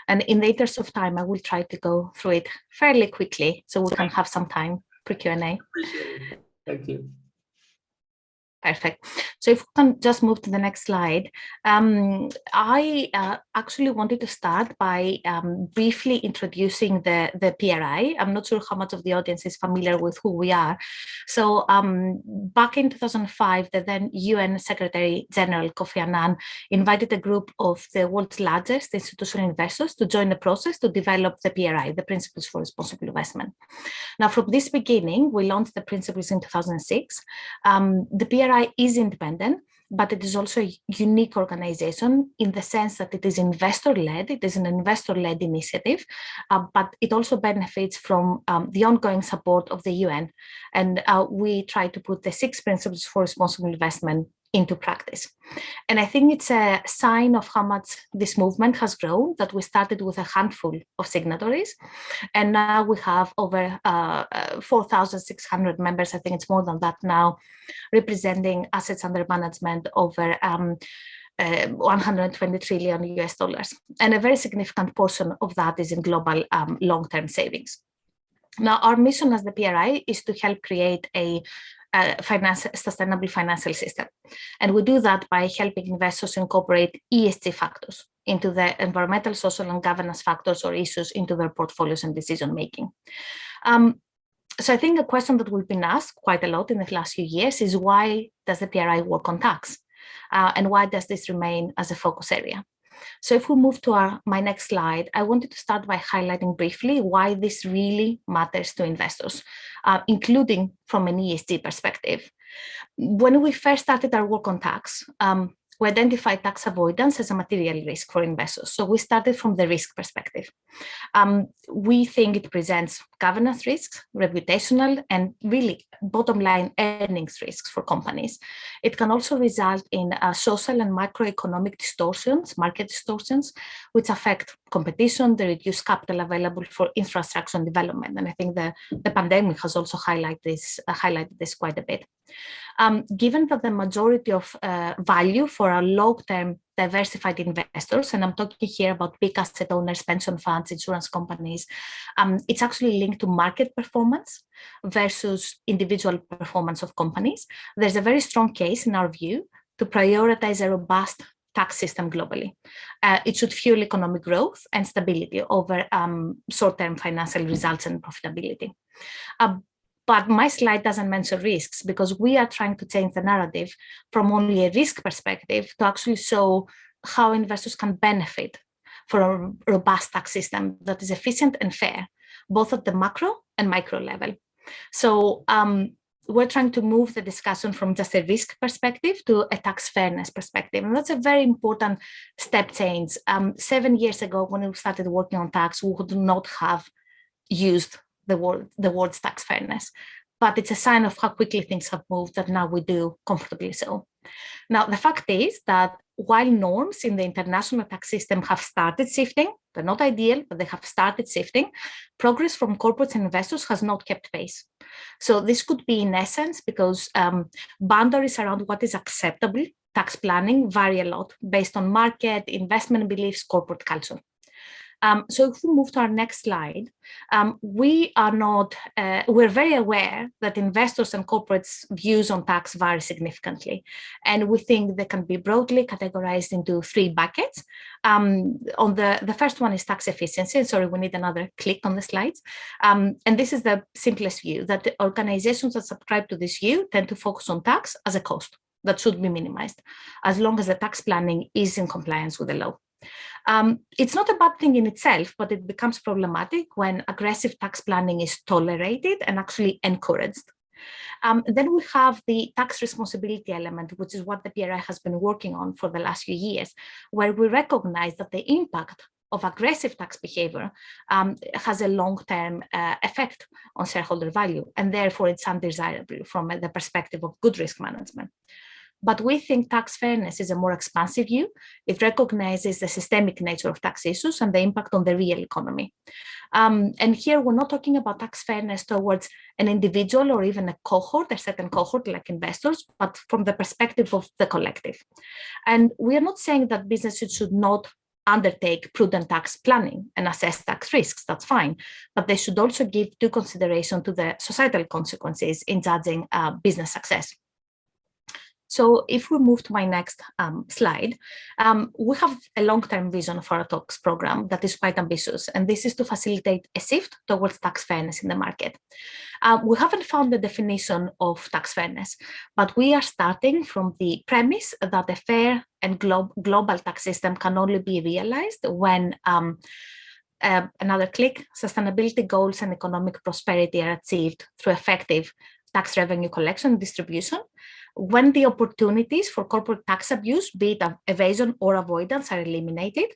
And in the interest of time, I will try to go through it fairly quickly so we can have some time for Q&A. Appreciate it. Thank you. Perfect. So if we can just move to the next slide. I actually wanted to start by briefly introducing the PRI. I'm not sure how much of the audience is familiar with who we are. So back in 2005, the then UN Secretary General Kofi Annan invited a group of the world's largest institutional investors to join the process to develop the PRI, the Principles for Responsible Investment. Now, from this beginning, we launched the principles in 2006. The PRI is independent, but it is also a unique organization in the sense that it is investor-led. It is an investor-led initiative, but it also benefits from the ongoing support of the UN. And we try to put the 6 principles for responsible investment into practice. And I think it's a sign of how much this movement has grown, that we started with a handful of signatories, and now we have over 4,600 members. I think it's more than that now, representing assets under management over 120 trillion US dollars. And a very significant portion of that is in global long-term savings. Now, our mission as the PRI is to help create a sustainable financial system. And we do that by helping investors incorporate ESG factors into the environmental, social, and governance factors or issues into their portfolios and decision making. So I think a question that we've been asked quite a lot in the last few years is, why does the PRI work on tax? And why does this remain as a focus area? So if we move to my next slide, I wanted to start by highlighting briefly why this really matters to investors, including from an ESG perspective. When we first started our work on tax, we identified tax avoidance as a material risk for investors. So we started from the risk perspective. We think it presents governance risks, reputational, and really bottom line earnings risks for companies. It can also result in social and macroeconomic distortions, market distortions, which affect competition, the reduced capital available for infrastructure and development. And I think the pandemic has also highlighted this quite a bit. Given that the majority of value for our long-term diversified investors, and I'm talking here about big asset owners, pension funds, insurance companies, it's actually linked to market performance versus individual performance of companies. There's a very strong case, in our view, to prioritize a robust tax system globally. It should fuel economic growth and stability over short-term financial results and profitability. But my slide doesn't mention risks, because we are trying to change the narrative from only a risk perspective to actually show how investors can benefit from a robust tax system that is efficient and fair, both at the macro and micro level. So we're trying to move the discussion from just a risk perspective to a tax fairness perspective. And that's a very important step change. 7 years ago, when we started working on tax, we would not have used the words tax fairness, but it's a sign of how quickly things have moved that now we do comfortably so. Now, the fact is that while norms in the international tax system have started shifting, they're not ideal, but they have started shifting, progress from corporates and investors has not kept pace. So this could be, in essence, because boundaries around what is acceptable tax planning vary a lot based on market, investment beliefs, corporate culture. So if we move to our next slide, we're very aware that investors and corporates' views on tax vary significantly. And we think they can be broadly categorized into 3 buckets. On the first one is tax efficiency. Sorry, we need another click on the slides. And this is the simplest view, that the organizations that subscribe to this view tend to focus on tax as a cost that should be minimized, as long as the tax planning is in compliance with the law. It's not a bad thing in itself, but it becomes problematic when aggressive tax planning is tolerated and actually encouraged. Then we have the tax responsibility element, which is what the PRI has been working on for the last few years, where we recognize that the impact of aggressive tax behavior has a long-term effect on shareholder value, and therefore it's undesirable from the perspective of good risk management. But we think tax fairness is a more expansive view. It recognizes the systemic nature of tax issues and the impact on the real economy. And here we're not talking about tax fairness towards an individual or even a cohort, a certain cohort like investors, but from the perspective of the collective. And we are not saying that businesses should not undertake prudent tax planning and assess tax risks, that's fine, but they should also give due consideration to the societal consequences in judging business success. So if we move to my next slide, we have a long-term vision for our tax program that is quite ambitious, and this is to facilitate a shift towards tax fairness in the market. We haven't found the definition of tax fairness, but we are starting from the premise that a fair and global tax system can only be realized when another click, sustainability goals and economic prosperity are achieved through effective tax revenue collection and distribution, when the opportunities for corporate tax abuse, be it evasion or avoidance, are eliminated.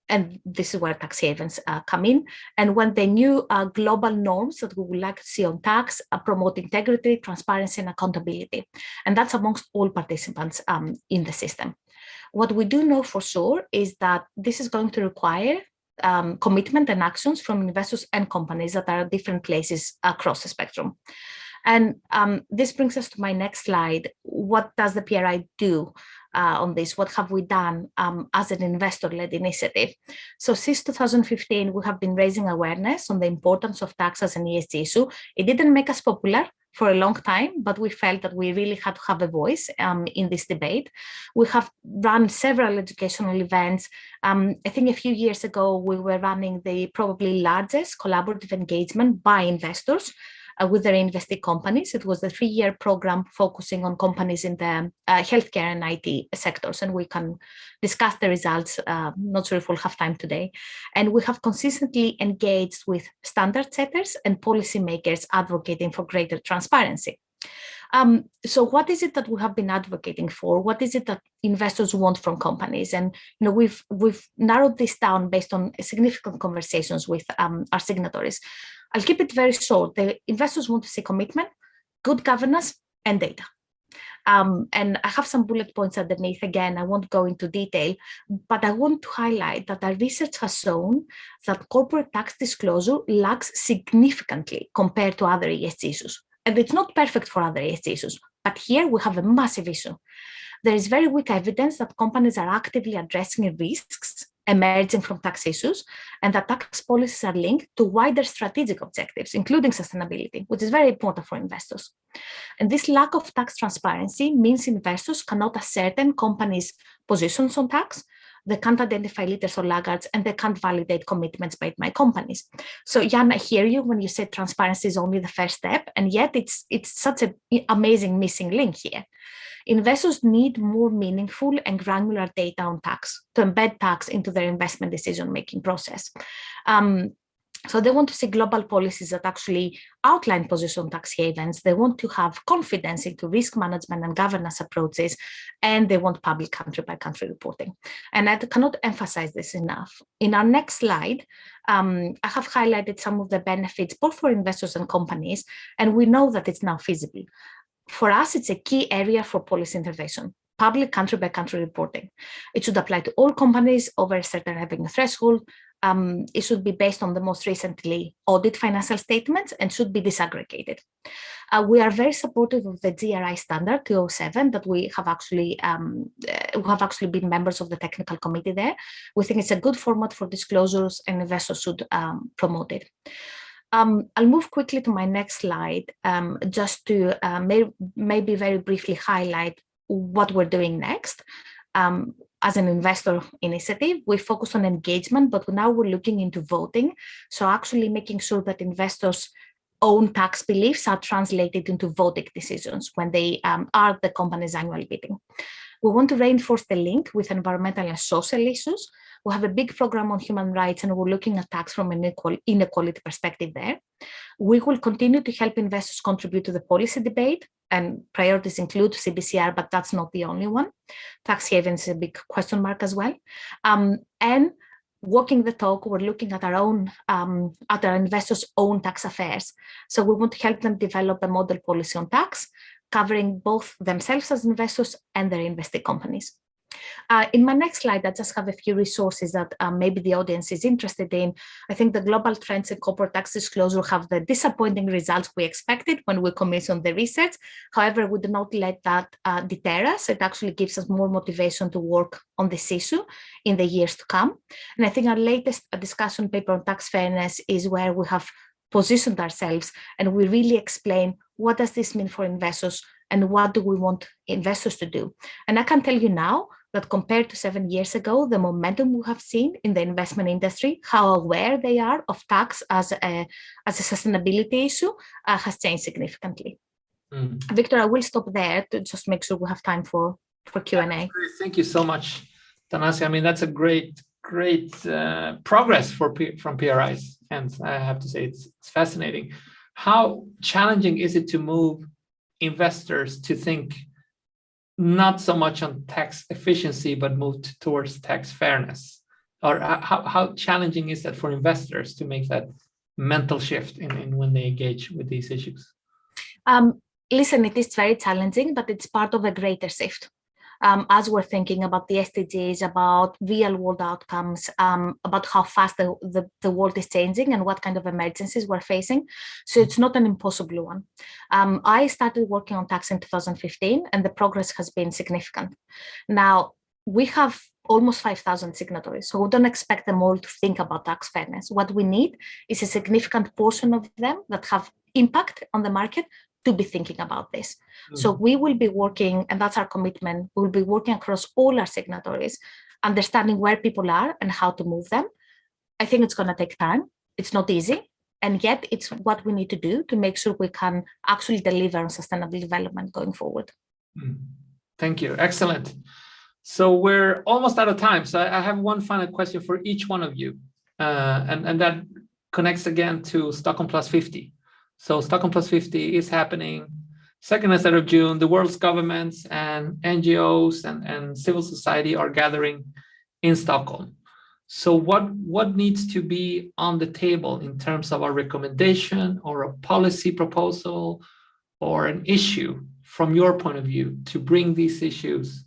And this is where tax havens come in. And when the new global norms that we would like to see on tax promote integrity, transparency, and accountability. And that's amongst all participants in the system. What we do know for sure is that this is going to require commitment and actions from investors and companies that are at different places across the spectrum. And this brings us to my next slide. What does the PRI do on this? What have we done as an investor-led initiative? So since 2015, we have been raising awareness on the importance of tax as an ESG issue. It didn't make us popular for a long time, but we felt that we really had to have a voice in this debate. We have run several educational events. I think a few years ago, we were running the probably largest collaborative engagement by investors with their invested companies. It was a 3-year program focusing on companies in the healthcare and IT sectors, and we can discuss the results. Not sure if we'll have time today. And we have consistently engaged with standard setters and policymakers advocating for greater transparency. So what is it that we have been advocating for? What is it that investors want from companies? And we've narrowed this down based on significant conversations with our signatories. I'll keep it very short. The investors want to see commitment, good governance, and data. And I have some bullet points underneath. Again, I won't go into detail, but I want to highlight that our research has shown that corporate tax disclosure lags significantly compared to other ESG issues. And it's not perfect for other ESG issues, but here we have a massive issue. There is very weak evidence that companies are actively addressing risks emerging from tax issues, and that tax policies are linked to wider strategic objectives, including sustainability, which is very important for investors. And this lack of tax transparency means investors cannot ascertain companies' positions on tax, they can't identify leaders or laggards, and they can't validate commitments made by companies. So Jan, I hear you when you say transparency is only the first step, and yet it's such an amazing missing link here. Investors need more meaningful and granular data on tax to embed tax into their investment decision-making process. So they want to see global policies that actually outline position tax havens. They want to have confidence into risk management and governance approaches, and they want public country-by-country reporting. And I cannot emphasize this enough. In our next slide, I have highlighted some of the benefits both for investors and companies, and we know that it's now feasible. For us, it's a key area for policy intervention, public country-by-country reporting. It should apply to all companies over a certain revenue threshold. It should be based on the most recently audited financial statements and should be disaggregated. We are very supportive of the GRI standard 207 that we have actually been members of the technical committee there. We think it's a good format for disclosures, and investors should promote it. I'll move quickly to my next slide, just to maybe very briefly highlight what we're doing next. As an investor initiative, we focus on engagement, but now we're looking into voting. So actually making sure that investors' own tax beliefs are translated into voting decisions when they are the company's annual meeting. We want to reinforce the link with environmental and social issues. We have a big program on human rights, and we're looking at tax from an inequality perspective there. We will continue to help investors contribute to the policy debate, and priorities include CBCR, but that's not the only one. Tax havens is a big question mark as well. And walking the talk, we're looking at at our investors' own tax affairs. So we want to help them develop a model policy on tax, covering both themselves as investors and their invested companies. In my next slide, I just have a few resources that maybe the audience is interested in. I think the global trends in corporate tax disclosure have the disappointing results we expected when we commissioned the research. However, we do not let that deter us. It actually gives us more motivation to work on this issue in the years to come. And I think our latest discussion paper on tax fairness is where we have positioned ourselves, and we really explain what does this mean for investors and what do we want investors to do. And I can tell you now that compared to 7 years ago, the momentum we have seen in the investment industry, how aware they are of tax as a sustainability issue, has changed significantly. Victor, I will stop there to just make sure we have time for Q&A. Thank you so much, Tanasi. I mean, that's a great progress from PRIs, and I have to say it's fascinating. How challenging is it to move investors to think not so much on tax efficiency, but move towards tax fairness? Or how challenging is that for investors to make that mental shift in when they engage with these issues? Listen, it is very challenging, but it's part of a greater shift. As we're thinking about the SDGs, about real world outcomes, about how fast the world is changing and what kind of emergencies we're facing. So it's not an impossible one. I started working on tax in 2015, and the progress has been significant. Now, we have almost 5,000 signatories, so we don't expect them all to think about tax fairness. What we need is a significant portion of them that have impact on the market to be thinking about this. So we will be working, and that's our commitment, we'll be working across all our signatories, understanding where people are and how to move them. I think it's going to take time. It's not easy. And yet it's what we need to do to make sure we can actually deliver on sustainable development going forward. Thank you. Excellent. So we're almost out of time. So I have one final question for each one of you. And that connects again to Stockholm Plus 50. So Stockholm Plus 50 is happening 2nd and 3rd of June. The world's governments and NGOs and civil society are gathering in Stockholm. So what needs to be on the table in terms of a recommendation or a policy proposal or an issue from your point of view to bring these issues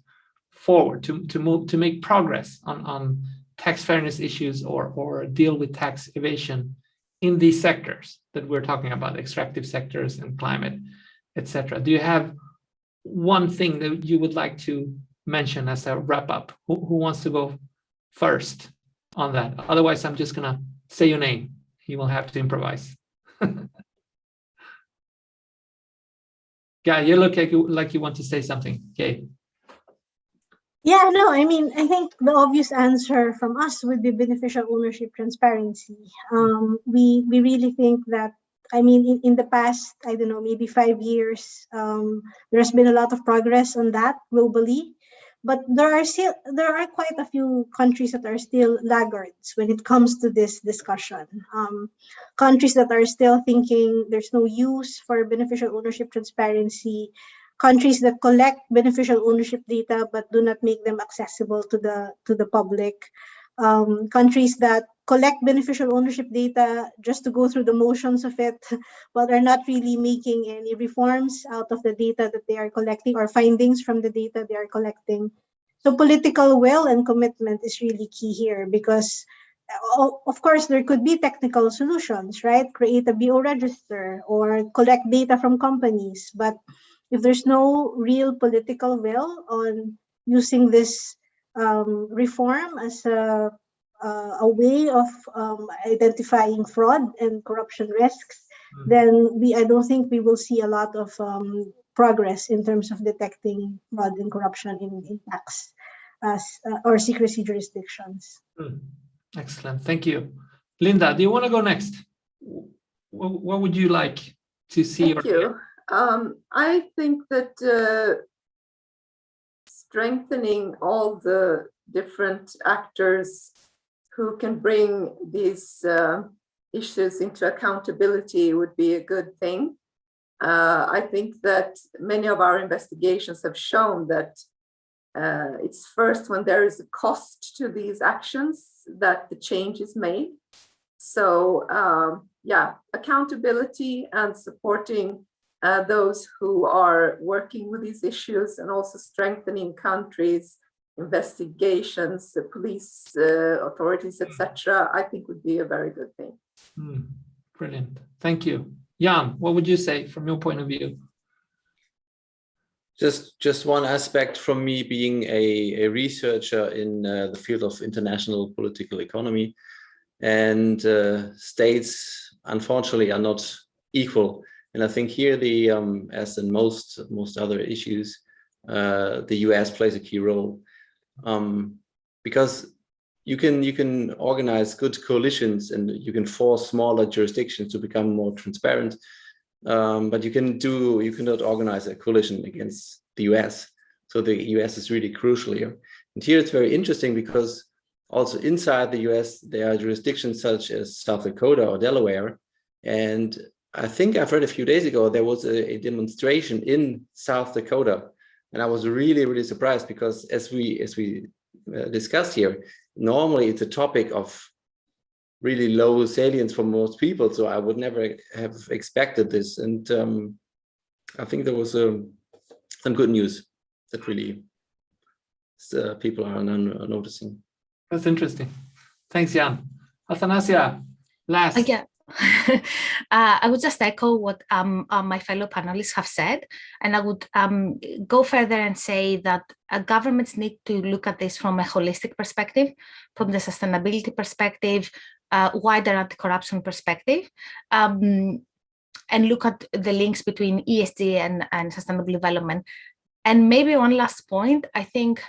forward, to make progress on tax fairness issues or deal with tax evasion in these sectors that we're talking about, extractive sectors and climate, etc. Do you have one thing that you would like to mention as a wrap up? Who wants to go first on that? Otherwise, I'm just gonna say your name. You will have to improvise. Yeah, you look like you want to say something. Okay. Yeah, no, I mean, I think the obvious answer from us would be beneficial ownership transparency. We really think that, I mean, in the past, I don't know, maybe 5 years, there's been a lot of progress on that globally, but there are quite a few countries that are still laggards when it comes to this discussion. Countries that are still thinking there's no use for beneficial ownership transparency. Countries that collect beneficial ownership data but do not make them accessible to the public. Countries that collect beneficial ownership data just to go through the motions of it, but are not really making any reforms out of the data that they are collecting or findings from the data they are collecting. So political will and commitment is really key here, because of course there could be technical solutions, right? Create a BO register or collect data from companies, but if there's no real political will on using this reform as a way of identifying fraud and corruption risks, then I don't think we will see a lot of progress in terms of detecting fraud and corruption in tax or secrecy jurisdictions. Excellent. Thank you. Linda, do you want to go next? What would you like to see? Thank you. I think that strengthening all the different actors who can bring these issues into accountability would be a good thing. I think that many of our investigations have shown that it's first when there is a cost to these actions that the change is made. So yeah, accountability and supporting those who are working with these issues, and also strengthening countries, investigations, the police authorities, etc., I think would be a very good thing. Brilliant. Thank you. Jan, what would you say from your point of view? Just one aspect from me being a researcher in the field of international political economy, and states unfortunately are not equal And I think here, as in most other issues, the US plays a key role, because you can organize good coalitions and you can force smaller jurisdictions to become more transparent, but you cannot organize a coalition against the US. So the US is really crucial here. And here it's very interesting because also inside the US, there are jurisdictions such as South Dakota or Delaware. And I think I've read a few days ago, there was a demonstration in South Dakota. And I was really, really surprised because as we discussed here, normally it's a topic of really low salience for most people. So I would never have expected this. And I think there was some good news that really people are noticing. That's interesting. Thanks, Jan. Athanasia, last. Yeah. I would just echo what my fellow panelists have said, and I would go further and say that governments need to look at this from a holistic perspective, from the sustainability perspective, wider anti-corruption perspective, and look at the links between ESG and sustainable development. And maybe one last point, I think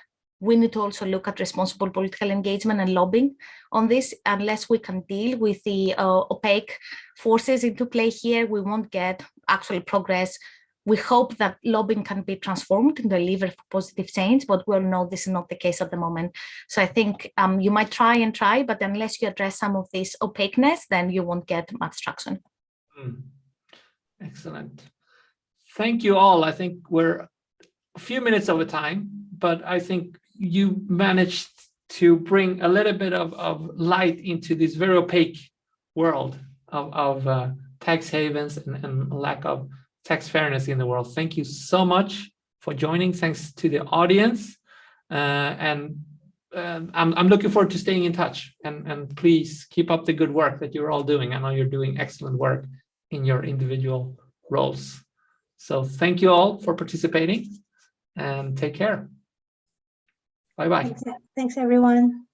we need to also look at responsible political engagement and lobbying on this. Unless we can deal with the opaque forces into play here, we won't get actual progress. We hope that lobbying can be transformed into a lever for positive change, but we all know this is not the case at the moment. So I think you might try, but unless you address some of this opaqueness, then you won't get much traction. Excellent. Thank you all. I think we're a few minutes over time, but I think you managed to bring a little bit of light into this very opaque world of tax havens and lack of tax fairness in the world. Thank you so much for joining. Thanks to the audience. I'm looking forward to staying in touch, and please keep up the good work that you're all doing. I know you're doing excellent work in your individual roles. So thank you all for participating, and take care. Bye-bye. Thanks, everyone.